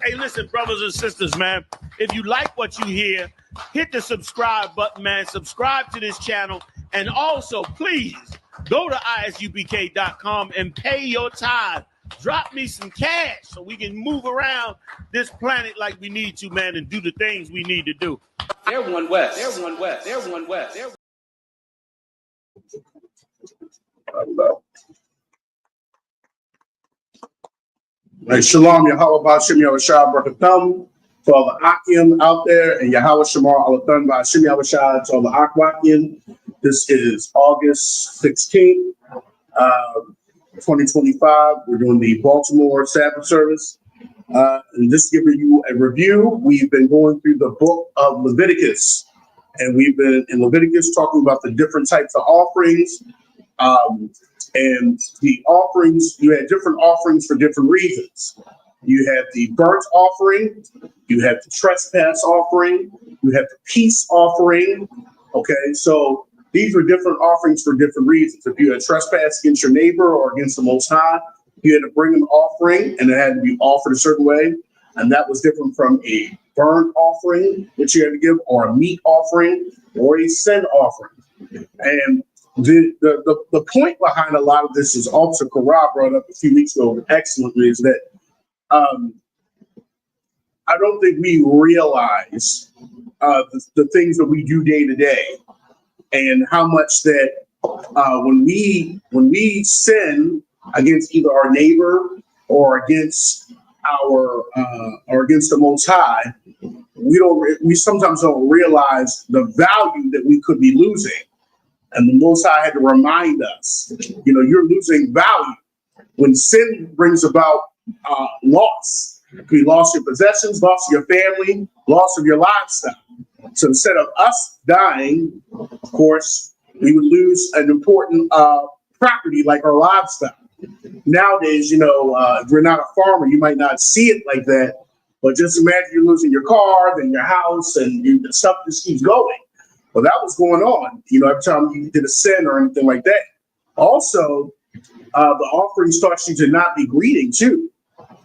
Hey, listen, brothers and sisters, man. If you like what you hear, hit the subscribe button, man. Subscribe to this channel. And also, please, go to isubk.com and pay your tithe. Drop me some cash so we can move around this planet like we need to, man, and do the things we need to do. They're one west. They're one west. They're one west. They're... Hey, Shalom, Yahweh Ba'Shem Yahushua Barakatham, to all the Akim out there, and Yahweh Shamar Alathan Ba'Shem Yahushua to all the Akwakim. This is August 16th, 2025. We're doing the Baltimore Sabbath Service. And just giving you a review, we've been going through the book of Leviticus, and we've been in Leviticus talking about the different types of offerings. And the offerings, you had different offerings for different reasons. You had the burnt offering, you had the trespass offering, you had the peace offering. Okay, so these were different offerings for different reasons. If you had trespass against your neighbor or against the Most High, you had to bring an offering, and it had to be offered a certain way. And that was different from a burnt offering that you had to give, or a meat offering, or a sin offering. And the point behind a lot of this is Officer Karab brought up a few weeks ago excellently, is that I don't think we realize the things that we do day to day, and how much that when we sin against either our neighbor or against the Most High, we sometimes don't realize the value that we could be losing. And the Most High had to remind us, you're losing value when sin brings about loss. You lost your possessions, loss of your family, loss of your livestock. So instead of us dying, of course, we would lose an important property like our livestock. Nowadays, if you're not a farmer, you might not see it like that. But just imagine you're losing your car, then your house, and the stuff just keeps going. Well, that was going on, every time you did a sin or anything like that. Also, the offering starts you to not be greedy too,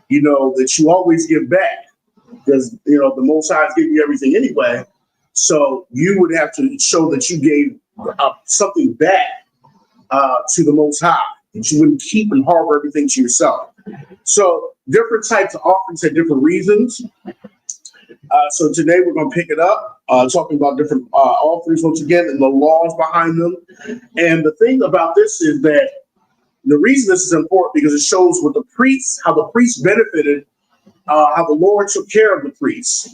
that you always give back, because, the Most High is giving you everything anyway. So you would have to show that you gave something back to the Most High, that you wouldn't keep and harbor everything to yourself. So different types of offerings have different reasons. So today we're going to pick it up, talking about different offerings once again and the laws behind them. And the thing about this is that the reason this is important because it shows what how the priests benefited, how the Lord took care of the priests.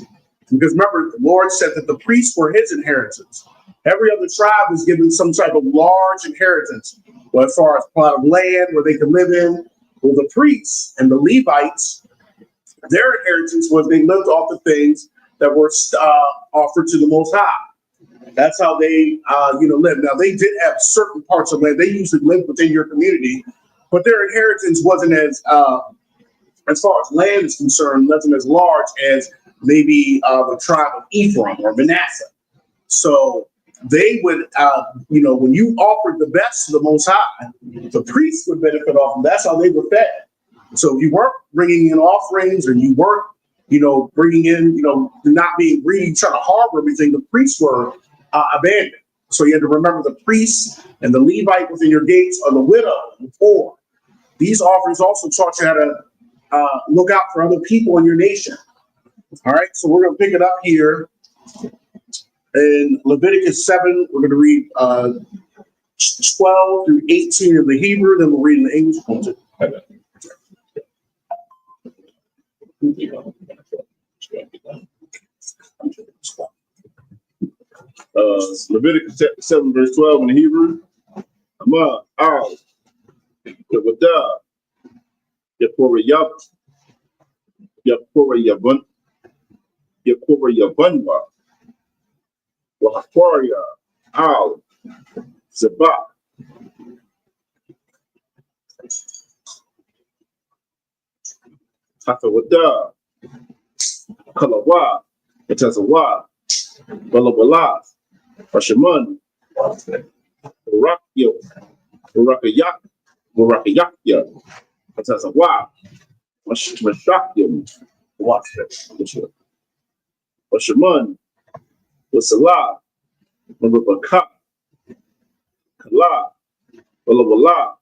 Because remember, the Lord said that the priests were his inheritance. Every other tribe was given some type of large inheritance, as far as plot of land where they could live in. Well, the priests and the Levites, their inheritance was they lived off the things that were offered to the Most High. That's how they, lived. Now, they did have certain parts of land. They usually lived within your community, but their inheritance wasn't as far as land is concerned, wasn't as large as maybe the tribe of Ephraim or Manasseh. So they would, when you offered the best to the Most High, the priests would benefit off them. That's how they were fed. So if you weren't bringing in offerings, or you weren't, bringing in, not being greedy, trying to harbor everything, the priests were abandoned. So you had to remember the priests and the Levite within your gates, or the widow, and the poor. These offerings also taught you how to look out for other people in your nation. All right, so we're going to pick it up here in Leviticus 7. We're going to read 12 through 18 in the Hebrew, then we'll read in the English. Leviticus 7, verse 12 in the Hebrew. Ama, Al, Yawada, Yapora Yab, Yapora Yabun, Yapora Yabanwa, Wahafaria, Al, Zabak. Hatawada, Kalawa, Etazawa, Balabala, Fashaman, Urakyo, Urakayak, Urakayakya, Etazawa, Mashakyam, Watch it. Washaman, Wasala, Mabaka, Kala, Wala,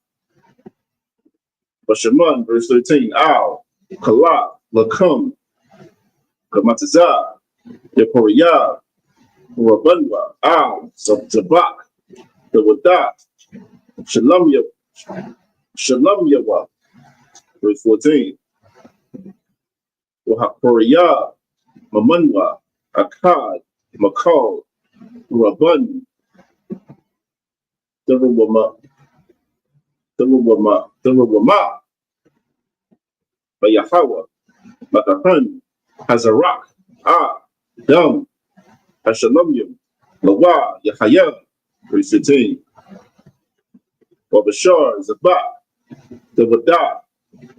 Washaman, verse 13, Al, Kala, Lakum, Kamataza, Yaporiya, Rabanwa, Al, Sabak, the Wadat, Shalom Yawa, verse 14, Wahaporiya, Mamanwa, Akkad, Makal, Rabban, Darawama, Bayahawa, Makahan, Hazarak, Dam, Hashalamyam, Lawa, Yahaya, verse 15, Wabashar, Zabak, Dawada,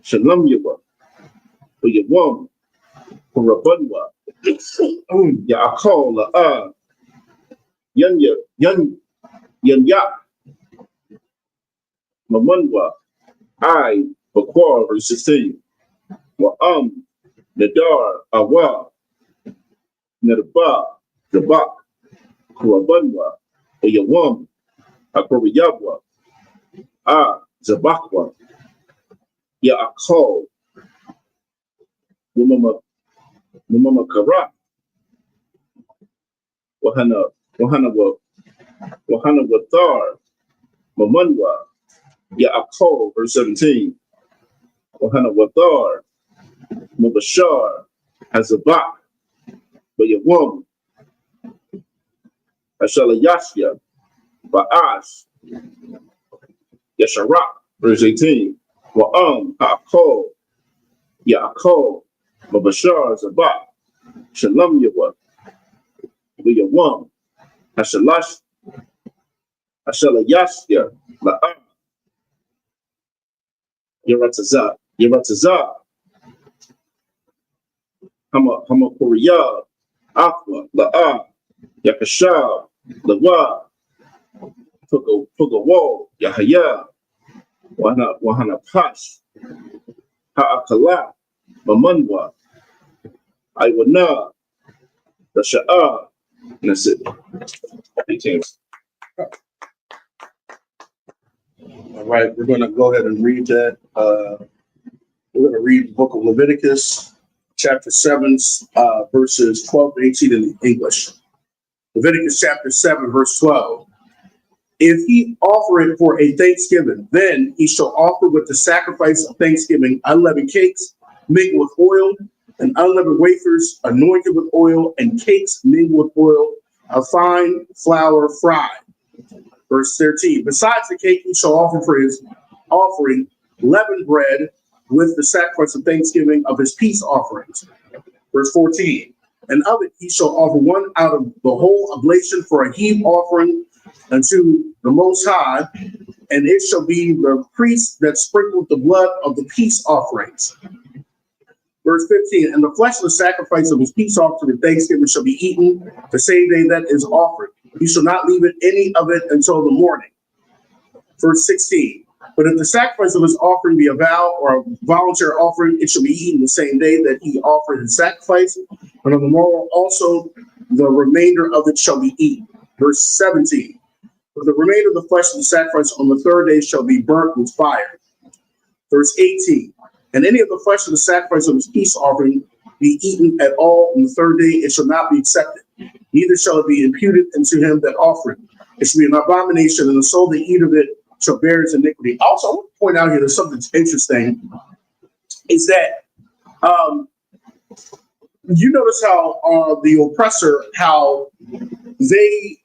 Shalom Yawa, Bayawam, Rabanwa, Yaakol, Yanyak, Mamanwa, Bakwar, verse 16, Nadar, Awa, Nadaba, Zabak, Kurabanwa, Oyawam, Akoriyabwa, Zabakwa, Yaakol, Mumama Kara, Wahana Wathar, Mamanwa, Yaakol, verse 17, Wahana Wathar, Mubashar, Hazabak, Bayawam, Ashala Yashya, Ba'ash, Yasharak, verse 18, Ha'akol, Yaakol, Mubashar, Zabak, Shalom Yawa, Bayawam, Ashalash, Ashala Yashya, La'am, Yaratazah, Hama Korea, Aqua, La'a, Yakashab, Lawa, Pugawo, Yahaya, Wahana Pash, Ha'akala, Mamanwa, Iwana, the Sha'ah, and that's it. 18. All right, we're going to go ahead and read that. We're going to read the book of Leviticus, chapter 7, verses 12 to 18 in English. Leviticus chapter 7, verse 12. If he offer it for a thanksgiving, then he shall offer with the sacrifice of thanksgiving unleavened cakes mingled with oil, and unleavened wafers anointed with oil, and cakes mingled with oil, a fine flour fried. Verse 13. Besides the cake, he shall offer for his offering leavened bread with the sacrifice of thanksgiving of his peace offerings. Verse 14. And of it he shall offer one out of the whole oblation for a heave offering unto the Most High, and it shall be the priest that sprinkled the blood of the peace offerings. Verse 15, and the flesh of the sacrifice of his peace offering and thanksgiving shall be eaten the same day that is offered. You shall not leave it any of it until the morning. Verse 16, but if the sacrifice of his offering be a vow or a voluntary offering, it shall be eaten the same day that he offered his sacrifice. But on the morrow also the remainder of it shall be eaten. Verse 17, but the remainder of the flesh of the sacrifice on the third day shall be burnt with fire. Verse 18, and any of the flesh of the sacrifice of his peace offering be eaten at all on the third day, it shall not be accepted. Neither shall it be imputed unto him that offered. It shall be an abomination, and the soul that eat of it shall bear its iniquity. Also, I want to point out here, there's something interesting, is that you notice how the oppressor, how they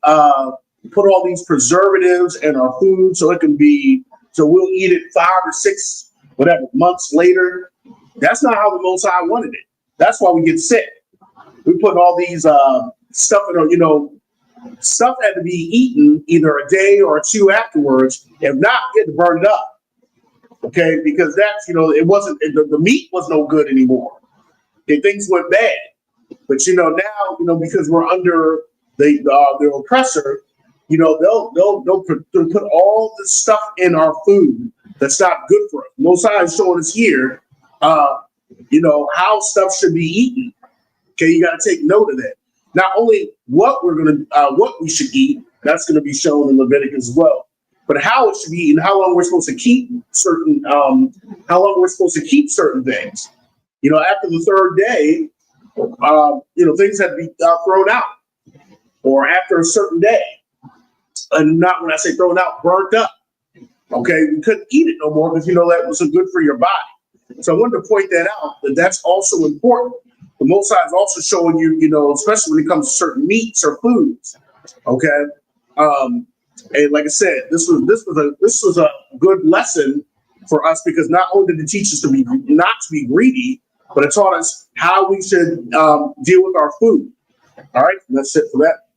put all these preservatives in our food so it can be, so we'll eat it 5 or 6 whatever months later. That's not how the Most High wanted it. That's why we get sick. We put all these stuff in, stuff had to be eaten either a day or 2 afterwards. If not, you had to burn it up. Okay, because that's, it wasn't, the meat was no good anymore. Okay, things went bad. But now, because we're under the oppressor, they'll put all this stuff in our food that's not good for us. Most High is showing us here, how stuff should be eaten. Okay, you got to take note of that. Not only what we should eat, that's going to be shown in Leviticus as well, but how it should be eaten, how long we're supposed to keep certain things. After the third day, things had to be thrown out, or after a certain day, and not when I say thrown out, burnt up. Okay, we couldn't eat it no more because that wasn't good for your body. So I wanted to point that out, that that's also important. The Most High is also showing you, especially when it comes to certain meats or foods. Okay, and like I said, this was a good lesson for us, because not only did it teach us not to be greedy, but it taught us how we should deal with our food. All right, that's it for that.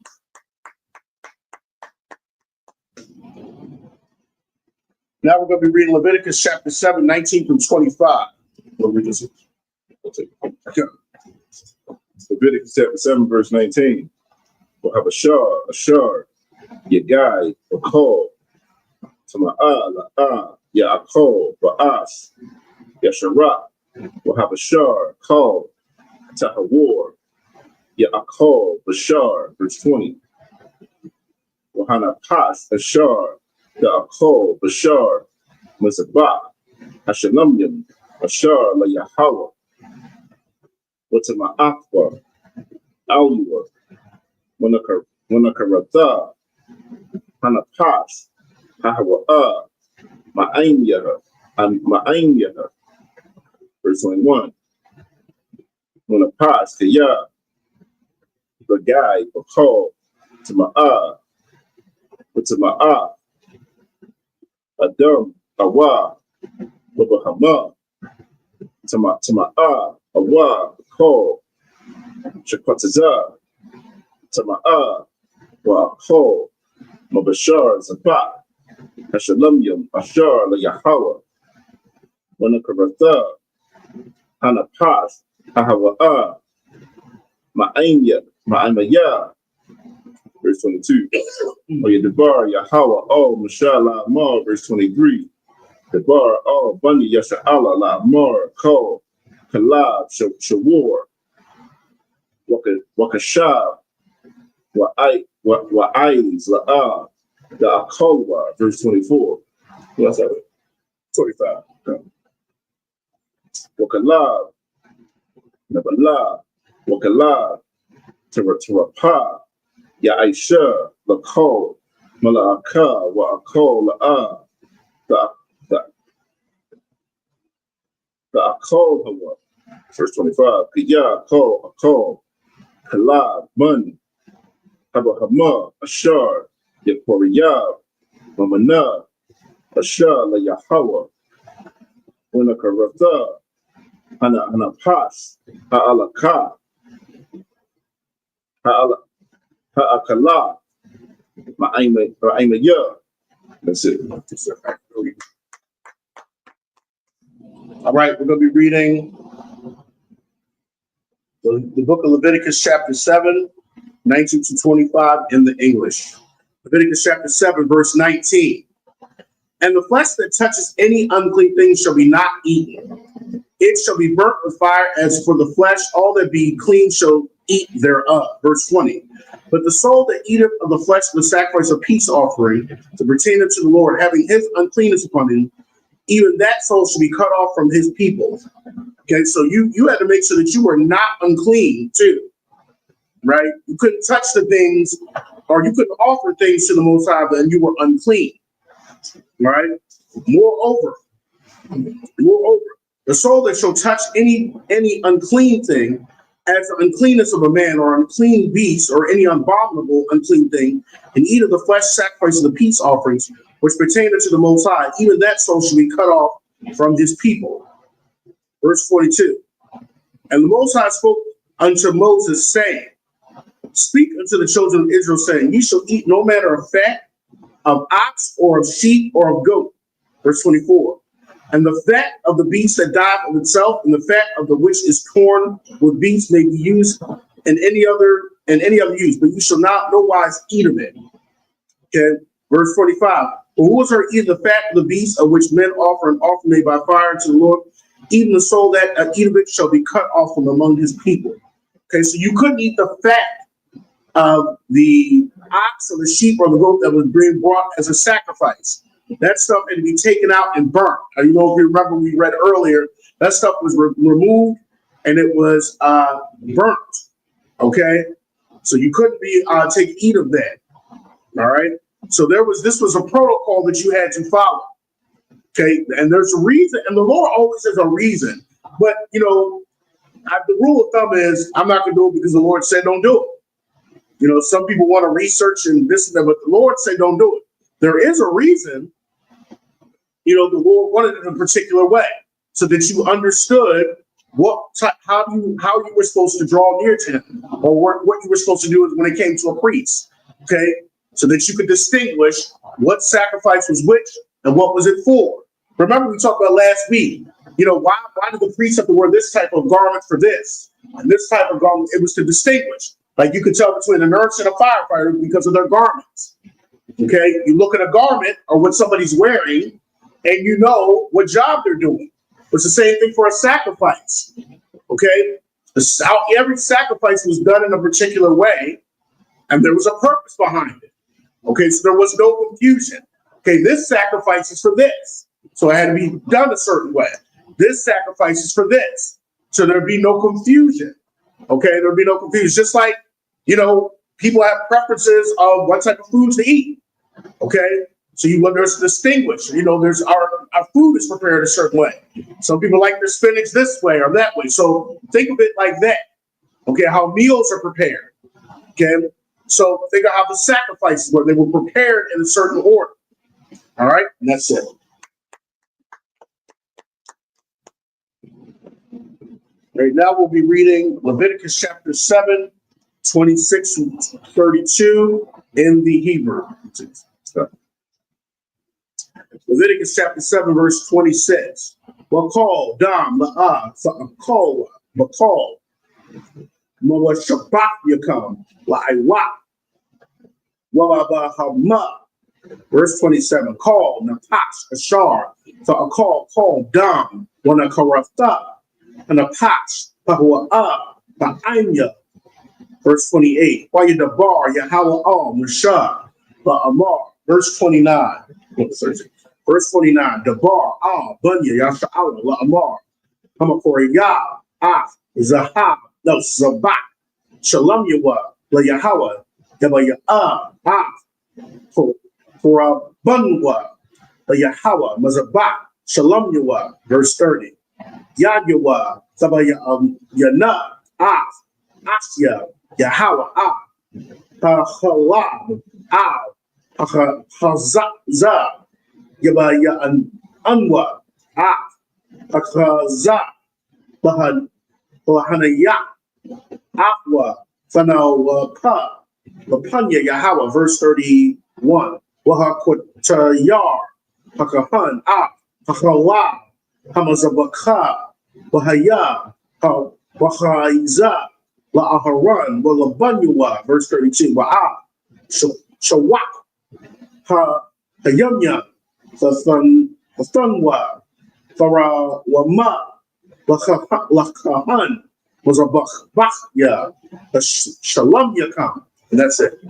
Now we're going to be reading Leviticus chapter 7, 19 through 25. We'll read this. Okay. Leviticus chapter 7, verse 19. We'll have a shard, Yagai, a call, Tama'ah, Ya'akol, Ba'as, Yasharah. We'll have a shard, called Tahawar, Ya'akol, Bashar, verse 20. We'll have a pas, a shard, Ya'akol, Bashar, Mazabah, Hashalamyam, Bashar, La Yahawah. What's in my aqua, Alua, Wanakarata, Hanapas, Hahawa, Ma'aimyaha, and Ma'aimyaha. Verse 21. Wanapas, Kaya, the guy, or call, to Ma'a, to Ma'a, Adam, Awa, Wabahama, to Ma'a, Awa, call, Shakwataza, Tama'a, Wa call, Mabashar, Zabat, Hashalamyam, Ashar, La Yahawa, Wanakaratha, Hanapas, Hahawa'a, Ma'amaya, verse 22. Oyadebar, Yahawa, oh, Mashallah, Mar, verse 23. Debar, oh, Bunny, Yasha'ala, La Mar, call, Kalab, Shawar, Wakashab, Wa'ayz, La'ah, the Akolwa, verse 24. What's that? 25. Wakalab, Nabalab, Wakalab, Terapah, Ya'aisha, Lakol, Mala'aka, Wa'akol, La'ah, the Akol Hawa, verse 25. Kiyah, Akol, Kalab, Mun, Habahama, Ashar, Yakoriyab, Mamana, Ashar, La Yahawa, Unakaratha, Hanapas, Ha'alaka, Ha'akala, Ma'aimaya. That's it. All right, we're going to be reading the book of Leviticus chapter 7, 19 to 25 in the English. Leviticus chapter 7, verse 19. And the flesh that touches any unclean thing shall be not eaten. It shall be burnt with fire. As for the flesh, all that be clean shall eat thereof. Verse 20. But the soul that eateth of the flesh of the sacrifice of peace offering to pertain unto the Lord, having his uncleanness upon him, even that soul shall be cut off from his people. Okay, so you had to make sure that you were not unclean too, right? You couldn't touch the things, or you couldn't offer things to the Most High, and you were unclean, right? Moreover, the soul that shall touch any unclean thing, as the uncleanness of a man or unclean beast or any abominable unclean thing, and eat of the flesh sacrifice of the peace offerings, which pertain unto the Most High, even that soul shall be cut off from his people. Verse 42. And the Most High spoke unto Moses, saying, Speak unto the children of Israel, saying, Ye shall eat no manner of fat, of ox, or of sheep, or of goat. Verse 24. And the fat of the beast that dieth of itself, and the fat of the which is torn with beasts may be used in any other use, but you shall not no wise eat of it. Okay, verse 45. For whosoever eateth the fat of the beast of which men offer an offering made by fire unto the Lord, even the soul that eat of it shall be cut off from among his people. Okay, so you couldn't eat the fat of the ox or the sheep or the goat that was being brought as a sacrifice. That stuff had to be taken out and burnt. You know, if you remember, we read earlier, that stuff was removed and it was burnt. Okay, so you couldn't eat of that. All right, so this was a protocol that you had to follow. Okay, and there's a reason, and the Lord always has a reason. But you know, the rule of thumb is I'm not going to do it because the Lord said don't do it. You know, some people want to research and this and that, but the Lord said don't do it. There is a reason. You know, the Lord wanted it in a particular way so that you understood how you were supposed to draw near to him, or what you were supposed to do when it came to a priest. Okay, so that you could distinguish what sacrifice was which and what was it for. Remember, we talked about last week. You know, why did the priest have to wear this type of garment for this and this type of garment? It was to distinguish. Like you could tell between a nurse and a firefighter because of their garments. Okay, you look at a garment or what somebody's wearing, and you know what job they're doing. It's the same thing for a sacrifice. Okay, every sacrifice was done in a particular way, and there was a purpose behind it. Okay, so there was no confusion. Okay, this sacrifice is for this, so it had to be done a certain way. This sacrifice is for this, so there'd be no confusion. Okay, there'd be no confusion. Just like, you know, people have preferences of what type of foods to eat. Okay, so there's distinguished. You know, there's our food is prepared a certain way. Some people like their spinach this way or that way. So think of it like that. Okay, how meals are prepared. Okay, so think of how the sacrifices were. They were prepared in a certain order. All right, and that's it. Right now we'll be reading Leviticus chapter 7, 26 and 32 in the Hebrew. Leviticus chapter 7, verse 26. Bakal, Dam, La'a, Fa'akal, Bakal, Mawa Shabbat Yakam, La'aiwa, Wabahama. Verse 27. Call, Napash, Ashar, Fa'akal, Call, Dam, Wanakarafta, and Napash, Pahua'a, Ba'anya. Verse 28. Wayadabar, Yahweh al, Mashah, Ba'amar. Verse 29. Verse 49, Dabar, Bunya, Yasha'ala, La'amar, Hamakoriya, Zahab, no, Zabak, Shalom Yawa, La Yahweh, Yabayah, for Bunwa, La Yahweh, Mazabak, Shalom Yawa, verse 30, Yad Yawa, Zabaya, Yana, Asya, Yahweh, Halab, Hazza, Yabaya and Anwa, Akaza, Bahanaya, Aqua, Fanawa, Lapanya, Yahweh, verse 31. Wahakutayar, Hakahan, Hakala, Hamazabaka, Bahaya, Bahaiza, La Aharan, Walabanyua, verse 32. Wa'a, Shawak, Hayamya, Thunwa, Farah, Wama, Lakahan, was a Bachya, a Shalom Yakam. And that's it.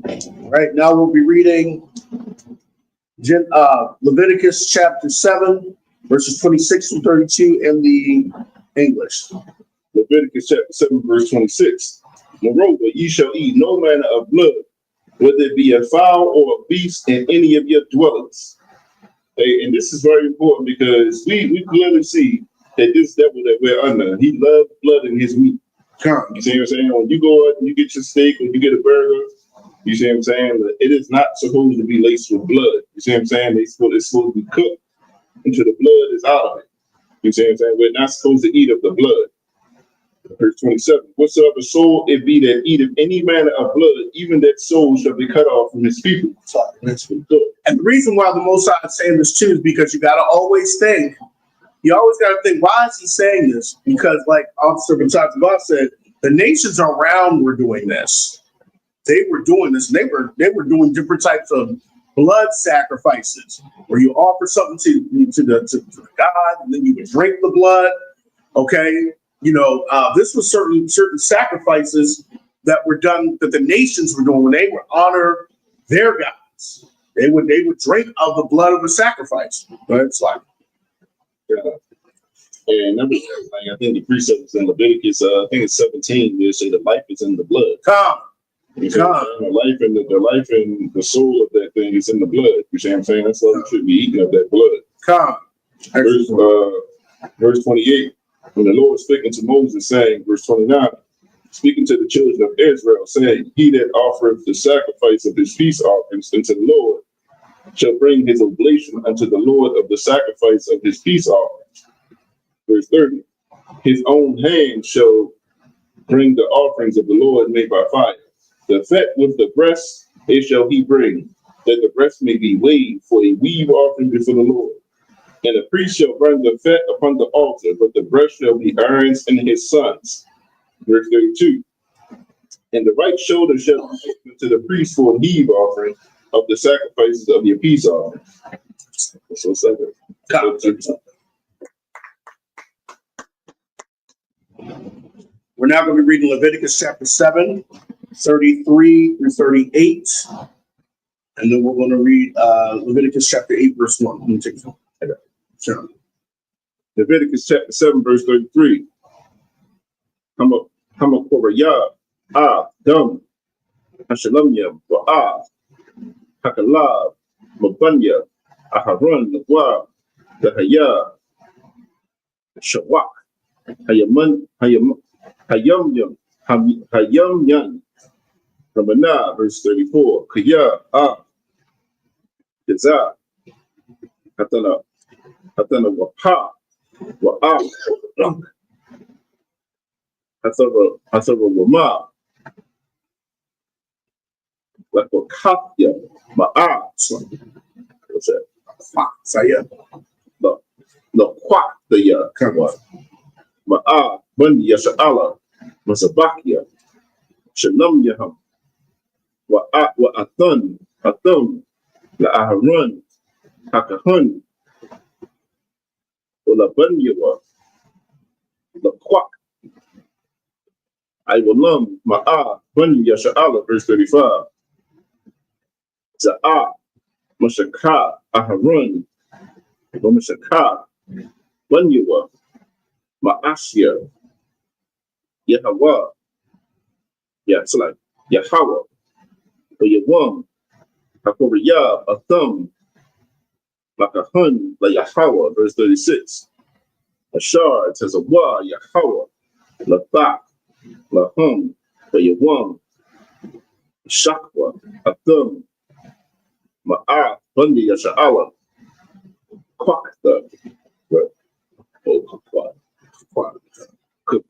All right, now we'll be reading Leviticus chapter 7, verses 26 to 32 in the English. Leviticus chapter 7, verse 26. Moreover, ye shall eat no manner of blood, whether it be a fowl or a beast in any of your dwellings. Okay, and this is very important because we clearly see that this devil that we're under, he loves blood in his meat. You see what I'm saying? When you go out and you get your steak, when you get a burger, you see what I'm saying? It is not supposed to be laced with blood. You see what I'm saying? It's supposed to be cooked until the blood is out of it. You see what I'm saying? We're not supposed to eat of the blood. Verse 27. Whatsoever soul it be that eateth any manner of blood, even that soul shall be cut off from his people. And the reason why the Most High is saying this too is because you got to always think. You always got to think, why is he saying this? Because, like Officer B'Tach God said, the nations around were doing this. They were doing this. And they were doing different types of blood sacrifices, where you offer something to the God, and then you would drink the blood. Okay, this was certain sacrifices that were done, that the nations were doing when they would honor their gods. They would drink of the blood of the sacrifice. But it's like, and number I think the precept is in Leviticus. I think it's 17. They say the life is in the blood. The life and the soul of that thing is in the blood. You see what I'm saying? That's why we should be eating of that blood. Verse 28. When the Lord speaking to Moses, saying, verse 29, speaking to the children of Israel, saying, he that offereth the sacrifice of his peace offerings unto the Lord shall bring his oblation unto the Lord of the sacrifice of his peace offerings. Verse 30, his own hand shall bring the offerings of the Lord made by fire. The fat with the breast, it shall he bring, that the breast may be weighed for a weave offering before the Lord. And the priest shall burn the fat upon the altar, but the breast shall be Aaron's and his sons. Verse 32. And the right shoulder shall be given to the priest for a heave offering of the sacrifices of your peace offering. So second. We're now going to be reading Leviticus chapter 7, 33 through 38. And then we're going to read Leviticus chapter 8, verse 1. Let me take it. Sure. Leviticus chapter 7, verse 33. Hamakoraya, Dum, Hashalamya, Ba'a, Hakalab, Mabanya, Aharon, Nagwa, Dahaya, Shawak, Hayamyan, Ramana, verse 34. Kaya, Kiza, Hatana Wapa, Wa'a, Hatara Wama, like Wakapya, Ma'a, what's that? Saya. The Kwak, the Kama, Ma'a, Bundy, Yasha'ala, Masabakia, Shalom Yaham, Wa'athun, La Aharon, Hakahun, La Bunyawa, La Kwak, I will lum, Ma'a, Bundy, Yasha'ala, verse 35. Za'a, Mashaka, Aharon, Mashaka, Bunyawa, Ma'asya, Yahawah, it's like Yahawah, Yawam, Hakoriyah, a thumb, like a hun, like Yahawah, verse 36. Ashar, says a wa, Yahawah, Lathak, Lahum, Yawam, Shakwa, a thumb, Ma'ah, Bundi, Yasha'ala, Kwak,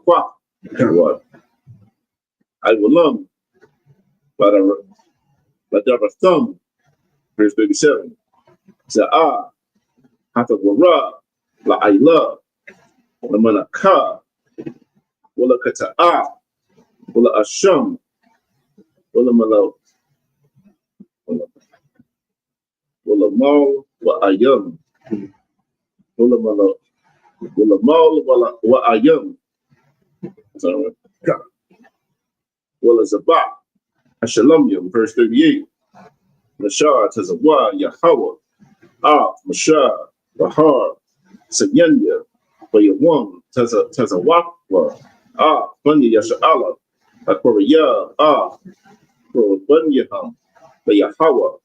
Kwak, I will but a thumb, verse 37. Za'a, Hatawara, La Ayla, La Manaka, Wala Kata'a, Wala Asham, Wala Malo, Wala Mal, Wa Ayam, Wala Malo, Wala Mal, Wa Ayam. Sorry. Wala Zabah, Ashalamyam, verse 38. Mashar, Tazawa, Yahawah, Mashar, Bahar, Sayanya, Bayawam, Tazawakwa, Banya Yasha'ala, Akoraya, Banyaham, Bayahawah,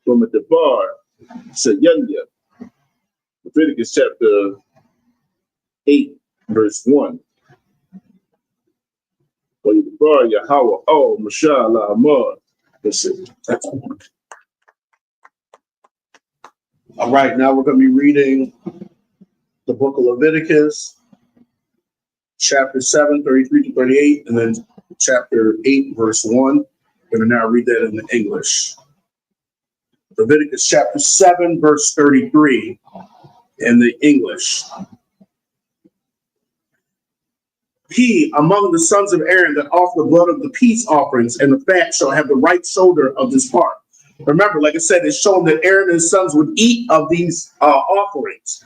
from a Debar, Sayanya. Leviticus chapter 8, verse 1. Yahawah, Mashallah, Amar. That's it. All right, now we're going to be reading the book of Leviticus, chapter 7, 33 to 38, and then chapter 8, verse 1. I'm going to now read that in the English. Leviticus chapter 7, verse 33 in the English. He among the sons of Aaron that offer the blood of the peace offerings and the fat shall have the right shoulder of this part. Remember, like I said, it's shown that Aaron and his sons would eat of these offerings.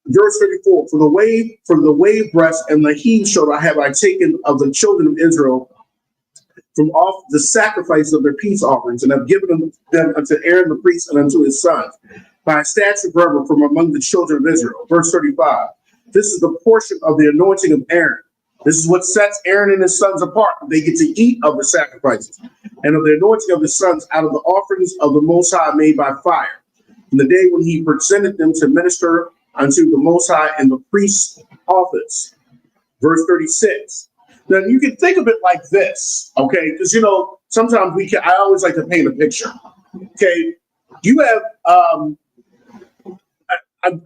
Verse 34, for the wave breast and the heave shoulder have I taken of the children of Israel from off the sacrifice of their peace offerings, and have given them unto Aaron the priest and unto his sons, by a statute forever from among the children of Israel. Verse 35, this is the portion of the anointing of Aaron. This is what sets Aaron and his sons apart. They get to eat of the sacrifices and of the anointing of his sons out of the offerings of the Most High made by fire, in the day when he presented them to minister unto the Most High in the priest's office. Verse 36. Now you can think of it like this, okay? Because sometimes I always like to paint a picture. Okay, you have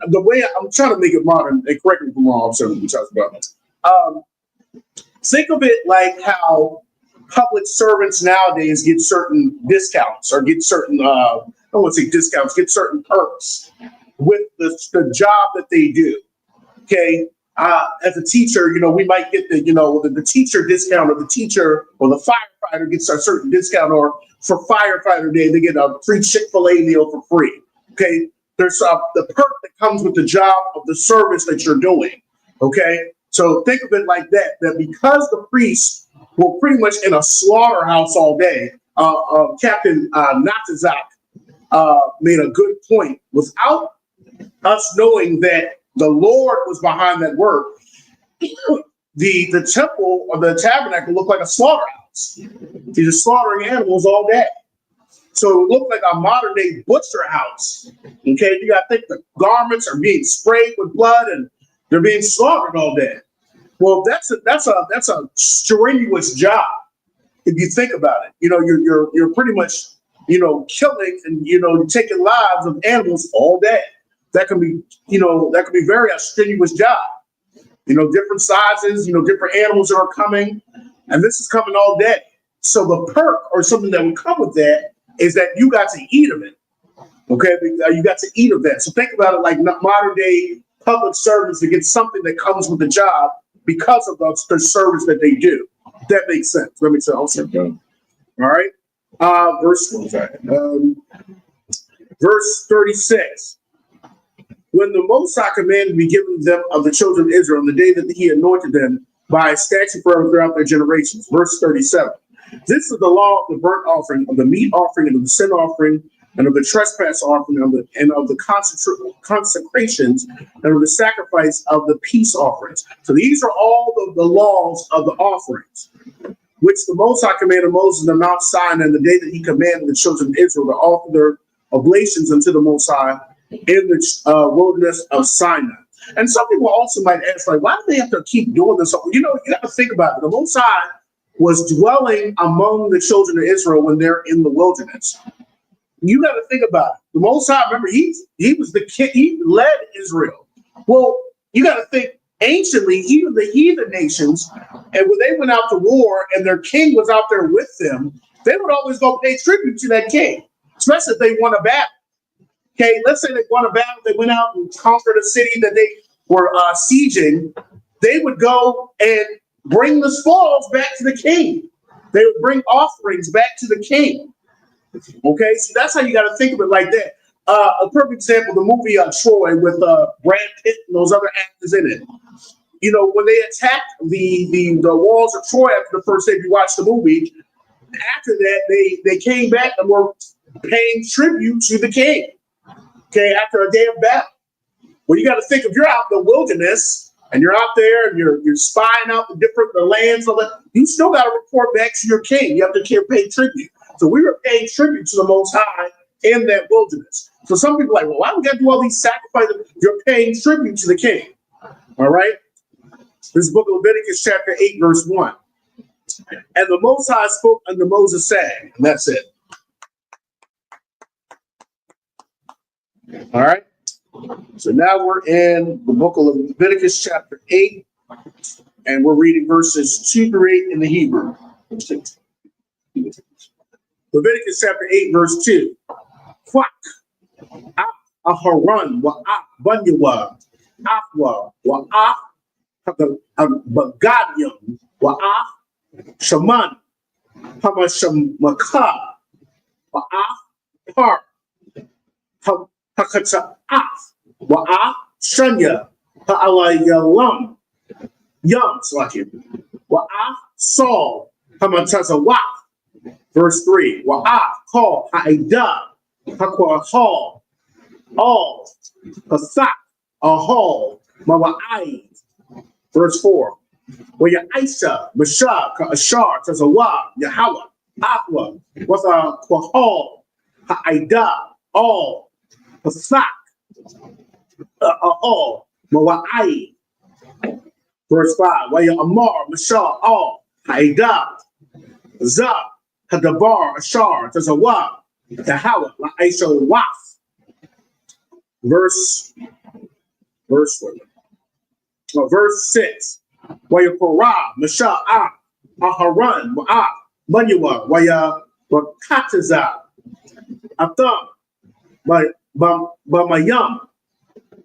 the way I'm trying to make it modern, and correct me if I'm wrong, so we talked about. Think of it like how public servants nowadays get certain discounts or get certain I don't want to say discounts, get certain perks with the job that they do. Okay. As a teacher, we might get the teacher discount, or the teacher or the firefighter gets a certain discount, or for firefighter day, they get a free Chick-fil-A meal for free. Okay. There's the perk that comes with the job of the service that you're doing. Okay. So think of it like that because the priests were pretty much in a slaughterhouse all day, Captain Natazak made a good point. Without us knowing that the Lord was behind that work, the temple or the tabernacle looked like a slaughterhouse. He's just slaughtering animals all day. So it looked like a modern day butcher house. Okay, you got to think the garments are being sprayed with blood and they're being slaughtered all day. Well, that's a strenuous job if you think about it. You're pretty much killing and taking lives of animals all day. That can be very a strenuous job. Different sizes, different animals that are coming, and this is coming all day. So the perk or something that would come with that is that you got to eat of it. Okay, you got to eat of that. So think about it like modern day public servants that get something that comes with the job because of the service that they do. That makes sense. Let me tell you. Okay. All right. Verse 36. When the Most High commanded to be given them of the children of Israel on the day that he anointed them by a statute forever throughout their generations. Verse 37. This is the law of the burnt offering, of the meat offering, and of the sin offering, and of the trespass offering, and of the consecrations, and of the sacrifice of the peace offerings. So these are all of the laws of the offerings, which the Most High commanded Moses on Mount Sinai, and the day that he commanded the children of Israel to offer their oblations unto the Most High in the wilderness of Sinai. And some people also might ask, like, why do they have to keep doing this? You got to think about it. The Most High was dwelling among the children of Israel when they're in the wilderness. You got to think about it. The Most High, remember, he was the king. He led Israel. Well, you got to think anciently, even the heathen nations, and when they went out to war and their king was out there with them, they would always go pay tribute to that king, especially if they won a battle. Okay, let's say they won a battle, they went out and conquered a city that they were sieging. They would go and bring the spoils back to the king. They would bring offerings back to the king. Okay, so that's how you got to think of it like that. A perfect example, the movie Troy with Brad Pitt and those other actors in it. When they attacked the walls of Troy after the first day, if you watch the movie, after that they came back and were paying tribute to the king. Okay, after a day of battle. Well, you got to think, if you're out in the wilderness and you're out there and you're spying out the lands, you still got to report back to your king. You have to pay tribute. So we were paying tribute to the Most High in that wilderness. So some people are like, well, why do we got to do all these sacrifices? You're paying tribute to the king. All right. This is book of Leviticus chapter 8, verse 1. And the Most High spoke unto Moses, saying, and that's it. All right. So now we're in the book of Leviticus chapter 8, and we're reading verses 2 through 8 in the Hebrew. Leviticus chapter 8, verse 2. Quack, Aharon, Wa'ah, Bunyawa, Afwa, Wa'ah, Bagadium, Wa'ah, Shaman, Hamashamaka, Wa'af par. Hakata'af. Wa'af shanya. Ha'alayalam. Yum, Slakin. Wa'af Saul. Hamatazawaf. Verse 3. Wa'af call ha'ida. Hakwa hall. All. Hasak. A hall. Mawa'ai. Verse 4. Where your Aisha, Mashah, Ashar, Tazawah, Yahweh, Aqua, was a Quahal, Ha'ida, all, Pasak, all, Mawa'ai. Verse 5. Where your Amar, Mashah, all, Ha'ida, Za, Hadabar, Ashar, Tazawah, Yahweh, Aisha, Waf. Verse 6. Waya Korah, Masha'ah, Aharan, Wa'ah, Manuwa, Waya Wakataza, Atham, Bamayam.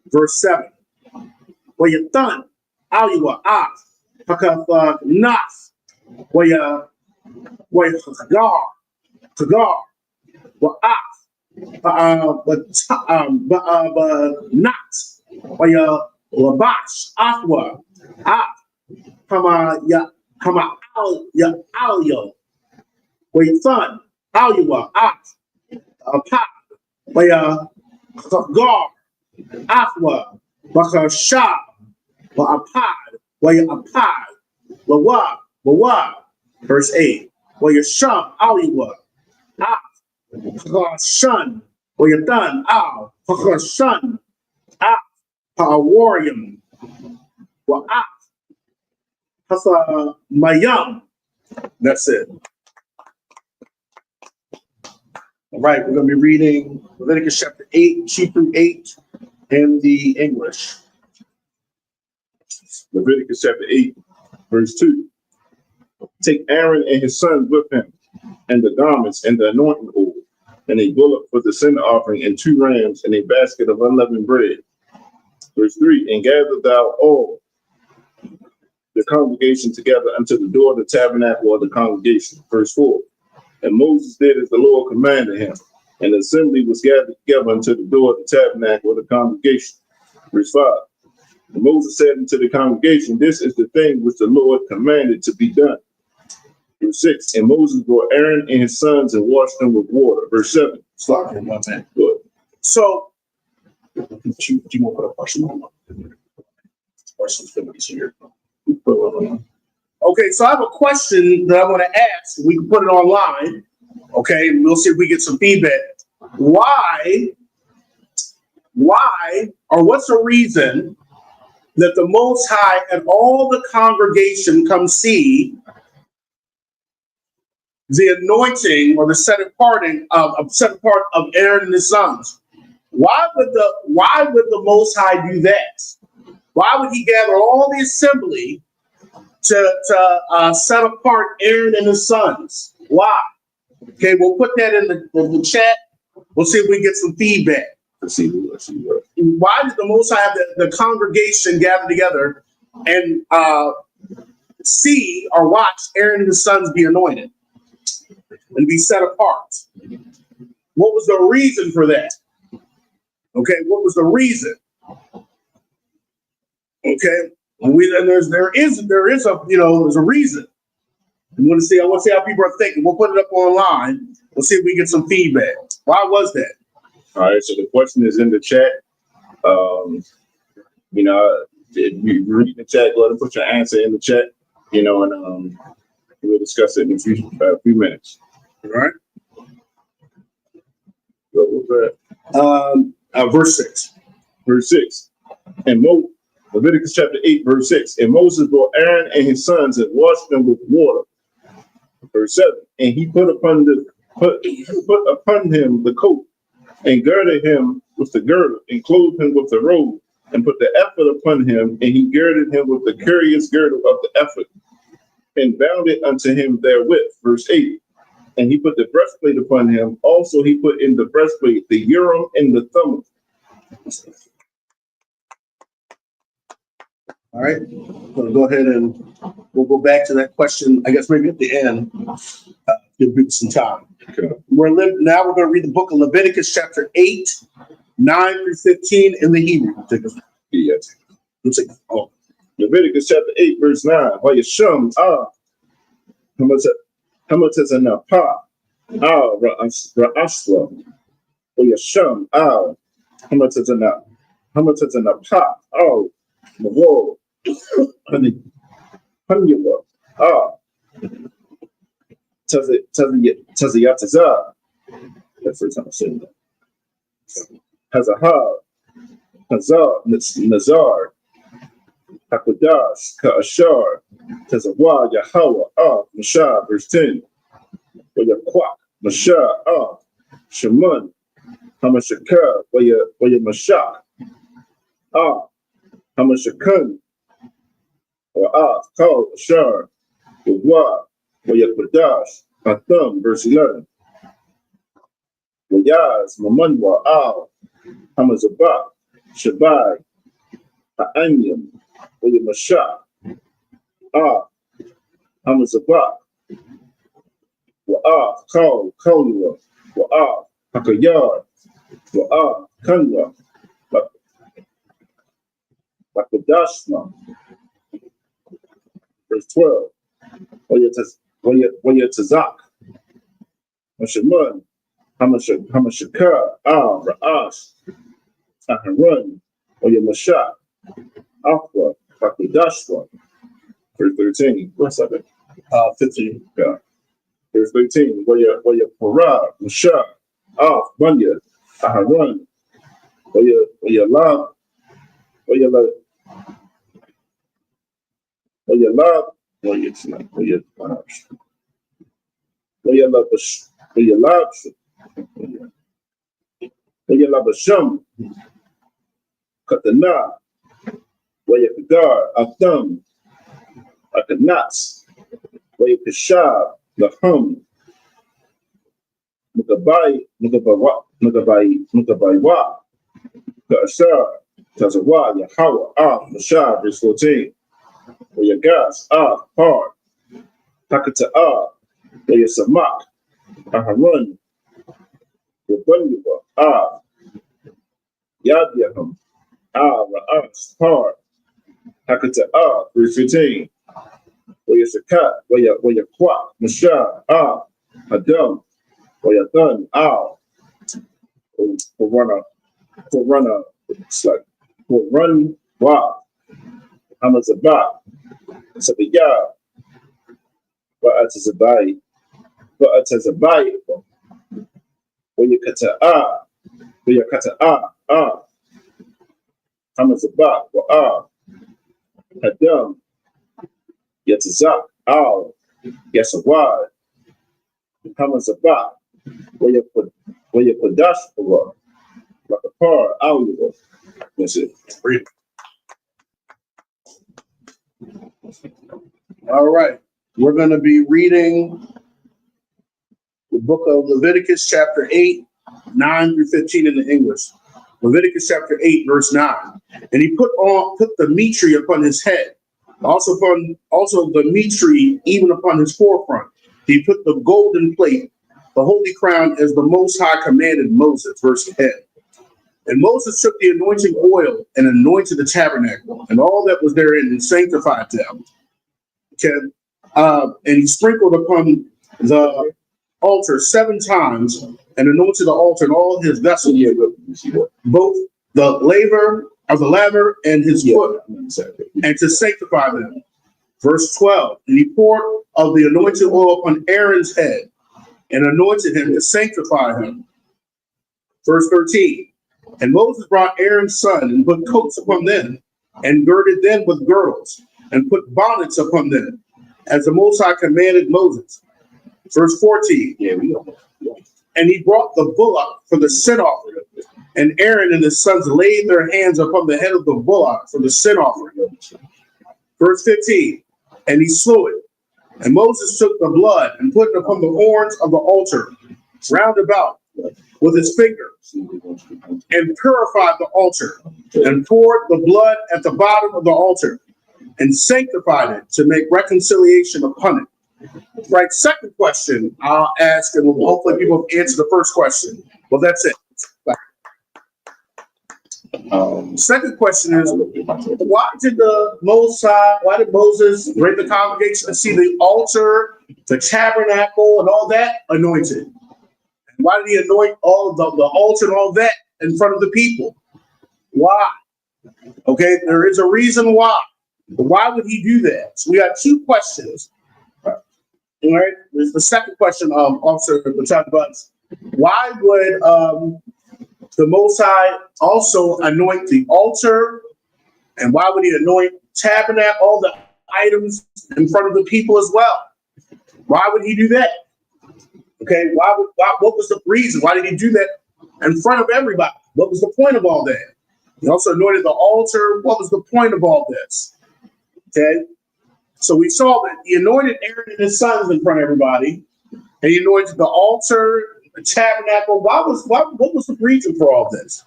Verse 7. Waya Thun, Aliwa, Ah, Hakath, Nas, Waya Hagar, Wa'ah, Not, Waya Labash, Athwa, Ah. Hama Alyo, where your son, Alua, Apad, where Gar, Afwa, Bakasha, Apad, where your Apad, Wawa, verse 8, where your Sham, Alua, Shun, where your done, Al, Shun, Warrior, Wa Mayam. That's it. All right, we're going to be reading Leviticus chapter 8, 2 through 8 in the English. Leviticus chapter 8, verse 2. Take Aaron and his sons with him, and the garments and the anointing oil, and a bullock for the sin offering, and 2 rams, and a basket of unleavened bread. Verse 3. And gather thou all the congregation together unto the door of the tabernacle of the congregation. Verse 4. And Moses did as the Lord commanded him, and the assembly was gathered together unto the door of the tabernacle of the congregation. Verse 5. And Moses said unto the congregation, this is the thing which the Lord commanded to be done. Verse 6. And Moses brought Aaron and his sons and washed them with water. Verse 7. Slap him, my man. Good. So, do you want to put a question on? Questions here. Okay, so I have a question that I want to ask. We can put it online. Okay, we'll see if we get some feedback. Why, or what's the reason that the Most High and all the congregation come see the anointing or the set apart of Aaron and his sons? Why would the Most High do that? Why would he gather all the assembly to set apart Aaron and his sons? Why? Okay, we'll put that in the chat. We'll see if we get some feedback. Let's see. Why did the Most High have the congregation gather together and see or watch Aaron and his sons be anointed and be set apart? What was the reason for that? Okay, what was the reason? Okay, there's a reason. I want to see how people are thinking. We'll put it up online. We'll see if we get some feedback. Why was that? All right, so the question is in the chat. If you read the chat, go ahead and put your answer in the chat, and we'll discuss it in a few minutes. All right. What was that? Verse 6. Verse 6. And Leviticus chapter 8, verse 6. And Moses brought Aaron and his sons and washed them with water. Verse 7. And he put upon him the coat, and girded him with the girdle, and clothed him with the robe, and put the ephod upon him, and he girded him with the curious girdle of the ephod, and bound it unto him therewith. Verse 8. And he put the breastplate upon him. Also he put in the breastplate the Urim and the Thummim. All right. We'll go ahead and we'll go back to that question, I guess maybe at the end. Give people some time. Okay. Now we're going to read the book of Leviticus chapter 8, 9 through 15 in the Hebrew. Yeah. Oh, Leviticus chapter 8, verse 9. Vayasham Hamatazanapa Ra'aswa. Vayasham Hamatazanapa Mavo Hanyava Tazayataza. That's the first time I said that. Hazahar Hazar Nazar Hakodash Ka'ashar Tazawa Yahweh Mashah, verse 10. Wayakwak Mashah Shaman Hamashaka Wayamashah Hamashakan or Kal Ashar Wa Wayakodash Atham, verse 11. Wayaz Mamanwa Hamazabak Shabai Ha'anyam Wayamashah Hamazabak Wa Kal Kalwa Wa Hakayar Wa Kanwa Bakadashma, verse 12. Wayatazak Mashaman Hamashaka Ra'ash Aharon Wayamashah Aqua Bakadashma, verse 13. What's up? 15. Yeah. Verse 13. Wayapura Mashah Banya Aharon Wayalab Wayalabasham Katana Wayakadar Atham Akanats Wayakashab Lahum Mugabai Ka'ashar Tazawa Yahweh Mashah, verse 14. Wayagas Har Takata Wayasamak Aharon Wabunyava Yadyaham Ra'as Har Takata verse 15. Wayasakat Wayakwak Mashah Adam Wayathan Forerunner it's like run wow Hamazabak Sabiyah Ba'atazabai Wayakata Hamazabak Wa Adam Yatazak Yasawad Hamazabak Wayapadash Lakapar Alua. That's it. Read. All right. We're going to be reading the book of Leviticus chapter 8, 9 through 15 in the English. Leviticus chapter 8, verse 9. And he put the meat tree upon his head, also the meat tree even upon his forefront. He put the golden plate, the holy crown, as the Most High commanded Moses, verse 10. And Moses took the anointing oil and anointed the tabernacle and all that was therein and sanctified them. Okay. And he sprinkled upon the altar 7 times and anointed the altar and all his vessels, both the laver and his foot, and to sanctify them. Verse 12. And he poured of the anointing oil upon Aaron's head and anointed him to sanctify him. Verse 13. And Moses brought Aaron's son and put coats upon them and girded them with girdles and put bonnets upon them, as the Most High commanded Moses. Verse 14. And he brought the bullock for the sin offering, and Aaron and his sons laid their hands upon the head of the bullock for the sin offering. Verse 15. And he slew it. And Moses took the blood and put it upon the horns of the altar round about with his finger, and purified the altar, and poured the blood at the bottom of the altar, and sanctified it to make reconciliation upon it. Right. Second question I'll ask, and hopefully people answer the first question. Well, that's it. Second question is, why did Moses bring the congregation to see the altar, the tabernacle, and all that anointed? Why did he anoint all of the altar and all that in front of the people? Why? Okay, there is a reason why. But why would he do that? So we got two questions. All right, there's the second question, Officer Lieutenant Buttons. Why would the Most High also anoint the altar, and why would he anoint tabernacle, all the items in front of the people as well? Why would he do that? Okay, what was the reason? Why did he do that in front of everybody? What was the point of all that? He also anointed the altar. What was the point of all this? Okay, so we saw that he anointed Aaron and his sons in front of everybody, and he anointed the altar, the tabernacle. What was the reason for all this?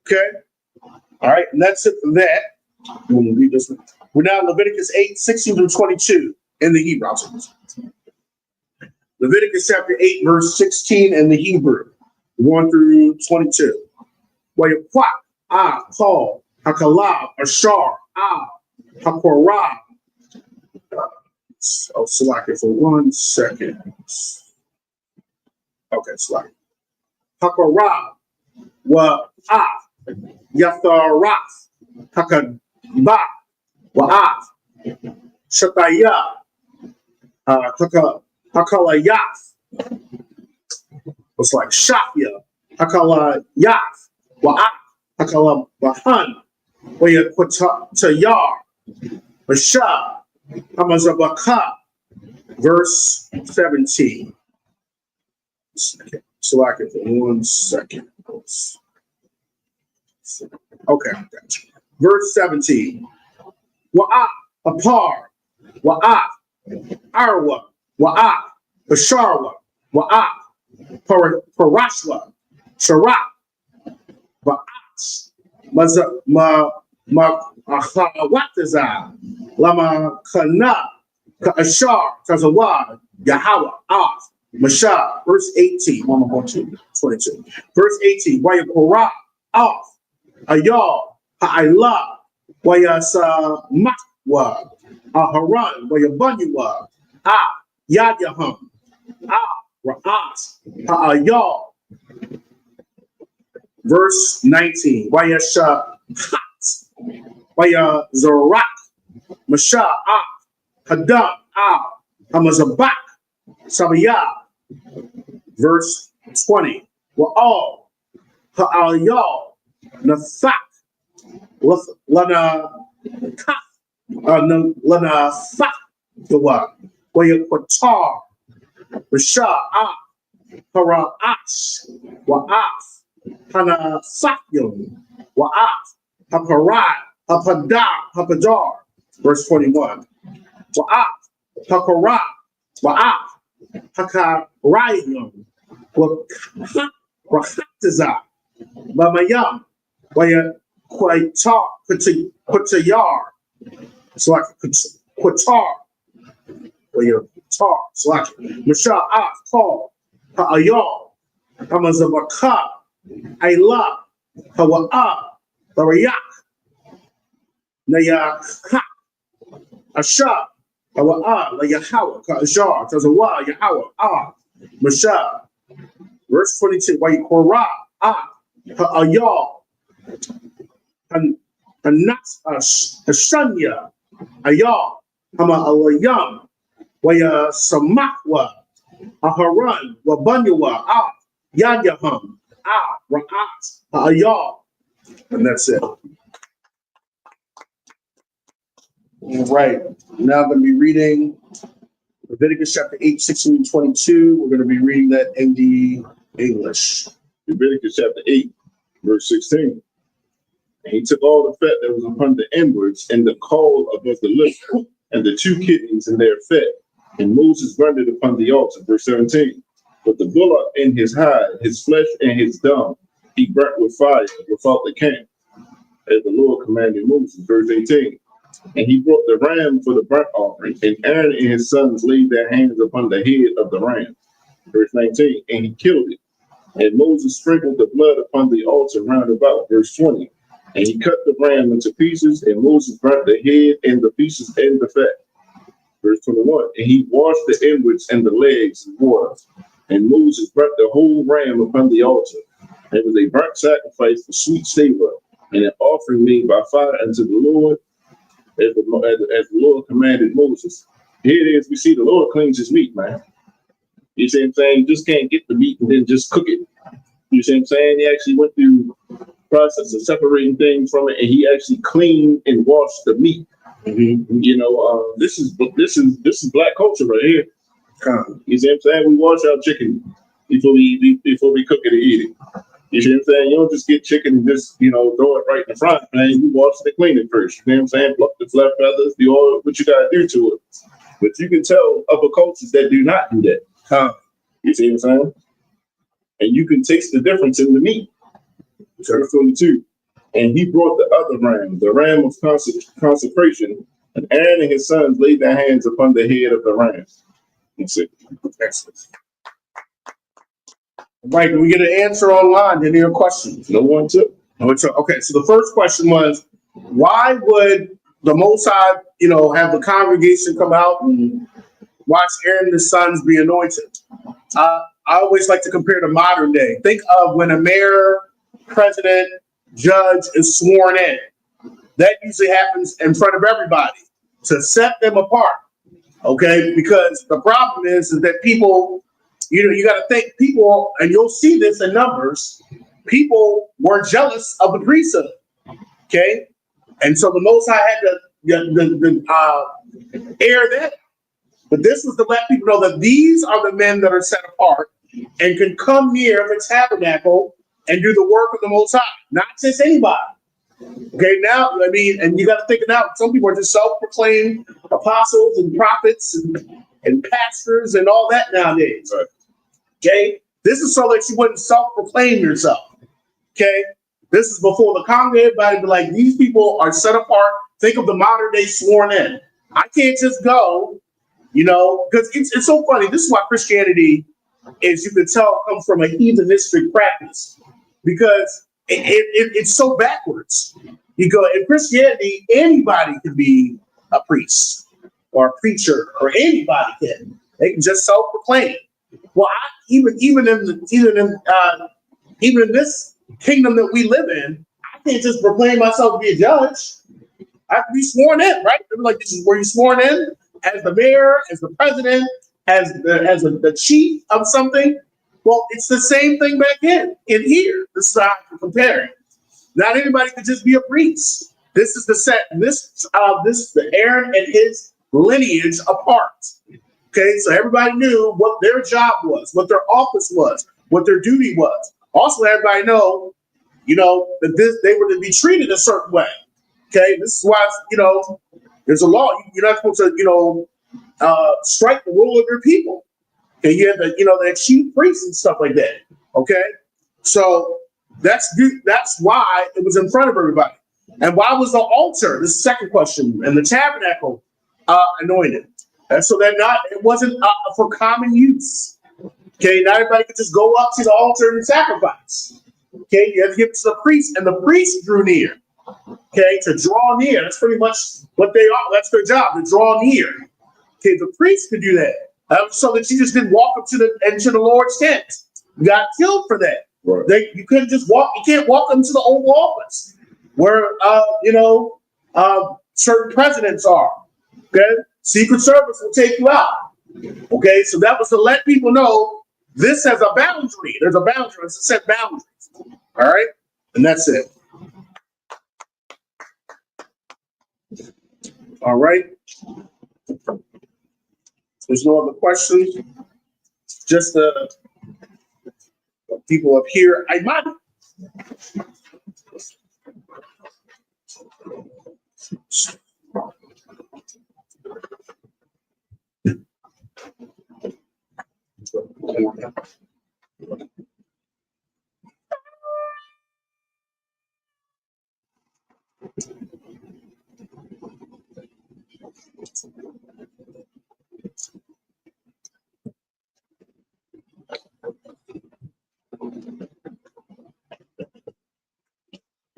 Okay, all right, and that's it for that. I'm going to read this one. We're now in Leviticus 8:16-22 in the Hebrew. Leviticus chapter 8, verse 16 in the Hebrew, 1-22. Wayapwak, Call, Hakalab, Ashar, Hakorah. I'll select it for 1 second. Okay, select. Hakorah, Yatharath, Hakaba, Shataya, Hakalayath. It's like Shafia, Hakalayath, Hakalabahan, Wayakutayar, Bashah, Hamazabaka, verse 17. Select it for 1 second. Okay, gotcha. Verse 17. Wa'ah, Apar, Wa'ah, Arwa, Wa'ah, Basharwa, Wa'ah, Parashwa, Sharak, Ba'ats, Wataza, Lama Kana, Ka'ashar, Kazawad, Yahweh, Af, Mashah, verse 18, 22. Verse 18, Wayakorah, Af, Ayal, Ha'ila, Wayasa Makwa, Aharan, Wayabunywa, Yadyaham, Ra'as, Ha'ayal. Verse 19, Wayasha Hat, Wayazarak, Mashah, Hadam, Hamazabak, Sabiyah. Verse 20, Wa'al, Ha'ayal, Nathak, Lana Fak, the one, Wayaquatar, Rashah, Para'ash, Wa'af, Hana Sakyum, Wa'af, Haparai, Hapadar, verse 21. Wa'af, Hakarah, Wa'af, Hakarayum, Wa'achataza, Bamayam, Wa'yaquatar, Kutayar, so like Qatar, Wa'yatar, so like Masha'af, Call, Ha'ayal, Hamazabaka, Ayla, Hawa'ah, Barayak, Nayak, Asha, Hawa'ah, Layahawa, Ka'ajar, Tazawa, Yahawa, Mashah. Verse 22, Wayakorah, Ha'ayal, Hashanya, Ayal, Hama Alayam, Waya Samakwa, Aharan, Wabanyawa, Yadyaham, Ra'at, Ayal. And that's it. All right. Now I'm going to be reading Leviticus chapter 8:16-22. We're going to be reading that in the English. Leviticus chapter 8, verse 16. And he took all the fat that was upon the inwards and the caul above the liver and the 2 kidneys and their fat. And Moses burned it upon the altar, verse 17. But the bullock and his hide, his flesh and his dung, he burnt with fire without the camp, as the Lord commanded Moses, verse 18. And he brought the ram for the burnt offering, and Aaron and his sons laid their hands upon the head of the ram. Verse 19, and he killed it. And Moses sprinkled the blood upon the altar round about. Verse 20, and he cut the ram into pieces, and Moses burnt the head and the pieces and the fat. Verse 21, and he washed the inwards and the legs in water. And Moses burnt the whole ram upon the altar. It was a burnt sacrifice for sweet savor, and an offering made by fire unto the Lord, as the Lord commanded Moses. Here it is, we see the Lord cleans his meat, man. You see what I'm saying? You just can't get the meat and then just cook it. You see what I'm saying? He actually went through the process of separating things from it, and he actually cleaned and washed the meat. Mm-hmm. You know, this is black culture right here. You see what I'm saying? We wash our chicken before we cook it and eat it. You see what I'm saying? You don't just get chicken and just, you know, throw it right in the front, man. You wash it and clean it first. You know what I'm saying? Pluck the flesh feathers, the oil, what you gotta do to it. But you can tell other cultures that do not do that. You see what I'm saying? And you can taste the difference in the meat. Verse 22. And he brought the other ram, the ram of consecration, and Aaron and his sons laid their hands upon the head of the ram. That's it. Excellent. Right, did we get an answer online to any of your questions? No one took. Okay, so the first question was, why would the Most High, you know, have the congregation come out and watch Aaron and his sons be anointed? I always like to compare to modern day. Think of when a mayor, president, judge is sworn in. That usually happens in front of everybody to set them apart. Okay, because the problem is that people, you know, you got to think people, and you'll see this in numbers, people were jealous of the priesthood. Okay, and so the Most High had to air that. But this was to let people know that these are the men that are set apart and can come near the tabernacle and do the work of the Most High, not just anybody. Okay, now, I mean, and you got to think it out. Some people are just self-proclaimed apostles and prophets and pastors and all that nowadays. Right. Okay, this is so that you wouldn't self-proclaim yourself. Okay, this is before the congregation, everybody be like, these people are set apart. Think of the modern day sworn in. I can't just go, you know, because it's so funny. This is why Christianity is, you can tell, comes from a heathenistic practice, because it's so backwards. You go in Christianity, anybody can be a priest or a preacher, or anybody can. They can just self-proclaim. Well, even in this kingdom that we live in, I can't just proclaim myself to be a judge. I have to be sworn in, right? Like, this is where you're sworn in as the mayor, as the president, as the chief of something. Well, it's the same thing back in here. This is how I'm comparing. Not anybody could just be a priest. This is the Aaron and his lineage apart. Okay, so everybody knew what their job was, what their office was, what their duty was. Also, everybody know, you know, that they were to be treated a certain way. Okay, this is why, you know, there's a law. You're not supposed to, you know, strike the rule of your people. Okay, you have the, you know, the chief priests and stuff like that. Okay, so that's why it was in front of everybody. And why was the altar, this is the second question, and the tabernacle anointed? And so that it wasn't for common use. Okay, not everybody could just go up to the altar and sacrifice. Okay, you have to give it to the priest, and the priest drew near. Okay, to draw near. That's pretty much what they are. That's their job, to draw near. Okay, the priest could do that. So that you just didn't walk up into the Lord's tent. You got killed for that. Right. You couldn't just walk. You can't walk into the Oval Office where certain presidents are. Okay, Secret Service will take you out. Okay, so that was to let people know this has a boundary. There's a boundary. It's a set boundaries. All right, and that's it. All right. There's no other questions. Just people up here. I might.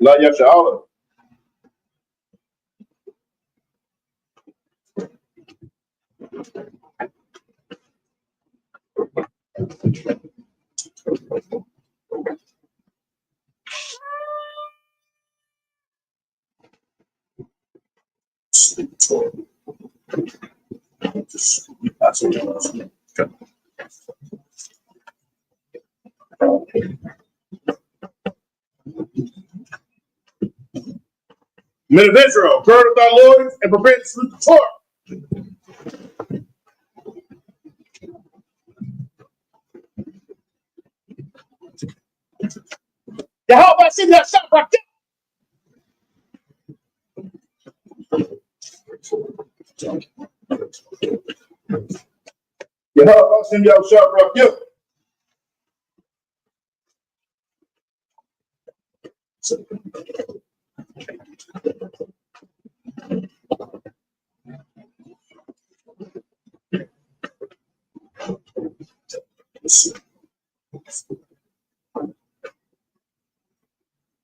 La Yashala. Men of Israel, gird up thy loins and prepare to salute the Torah. Yahweh, see that shot right there. Yahweh, send y'all sharp rock you.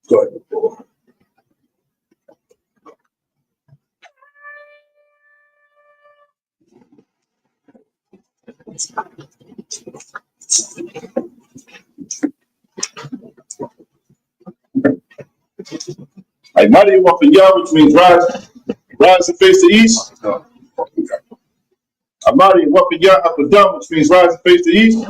Go ahead. Mighty walk in Yah, which means rise and face the east. Mighty walk in Yah up and down, which means rise and face the east.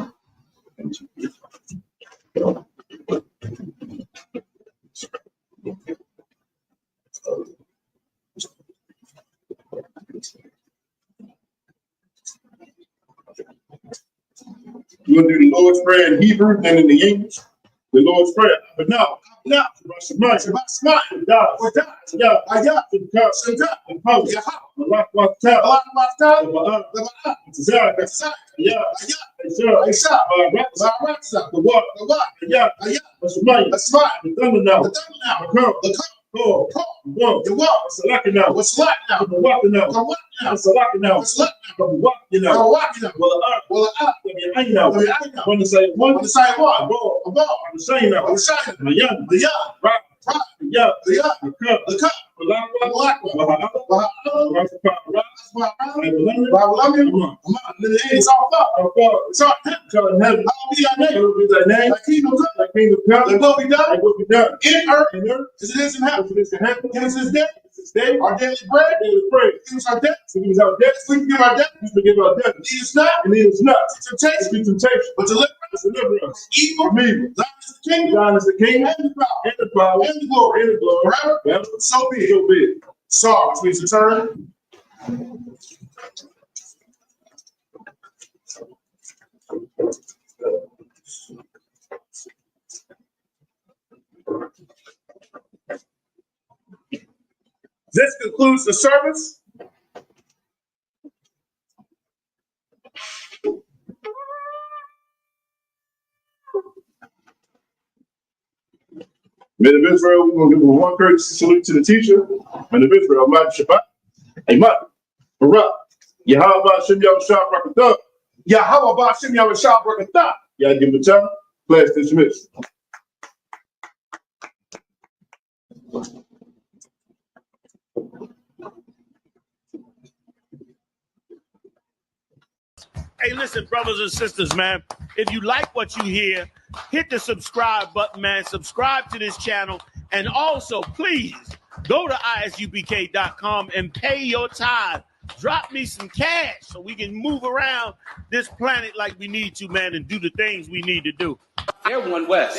You're gonna do the Lord's Prayer in Hebrew and in the English. The Lord's Prayer. But now, Our daily bread, give us our debts, we forgive our debts, lead us not, temptation, but deliver us, evil, thine is the kingdom, and the power, and the glory, forever. So be it. Sorry, which means return. This concludes the service. Men of Israel, we're going to give one courtesy salute to the teacher. Men of Israel, Ahmad Shabbat, Ahmad, Barak, Yahweh Shem Yahushua Barakatah, Yahweh Shem Yahushua Barakatah. Yad Gimbatam, class dismissed. Hey, listen, brothers and sisters, man, if you like what you hear, hit the subscribe button, man. Subscribe to this channel. And also, please, go to isubk.com and pay your tithe. Drop me some cash so we can move around this planet like we need to, man, and do the things we need to do. They're one West.